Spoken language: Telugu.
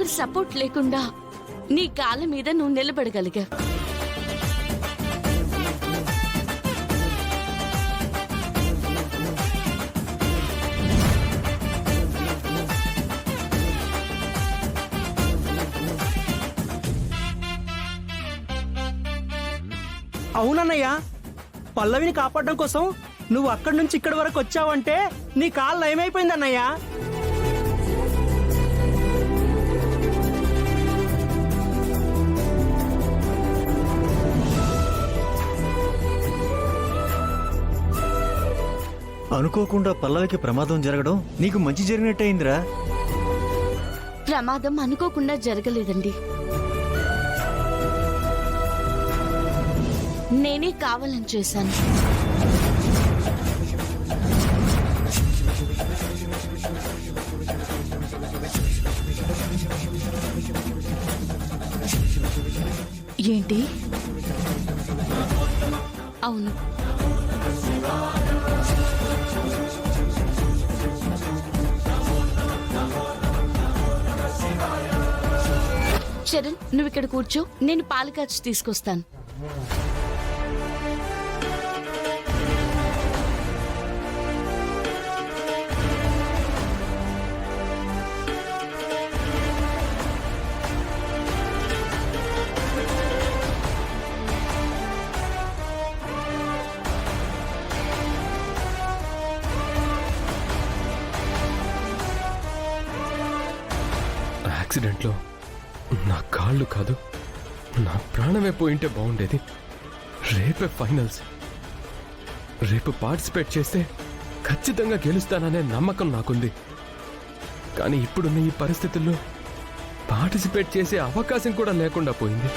ఒకరి సపోర్ట్ లేకుండా నీ కాళ్ళ మీద నువ్వు నిలబడగలిగా. అవునన్నయ్య, పల్లవిని కాపాడడం కోసం నువ్వు అక్కడి నుంచి ఇక్కడి వరకు వచ్చావంటే నీ కాలు నయమైపోయింది అన్నయ్య. అనుకోకుండా పల్లవికి ప్రమాదం జరగడం నీకు మంచి జరిగినట్టయిందిరా. ప్రమాదం అనుకోకుండా జరగలేదండి. నేనే కావాలని చేశాను. ఏంటి? అవును, చరణ్ నువ్వు ఇక్కడ కూర్చో, నేను పాలు కాచి తీసుకొస్తాను. యాక్సిడెంట్లో నా కాళ్ళు కాదు, నా ప్రాణమే పోయింటే బాగుండేది. రేపే ఫైనల్స్. రేపు పార్టిసిపేట్ చేస్తే ఖచ్చితంగా గెలుస్తాననే నమ్మకం నాకుంది. కానీ ఇప్పుడున్న ఈ పరిస్థితుల్లో పార్టిసిపేట్ చేసే అవకాశం కూడా లేకుండా పోయింది.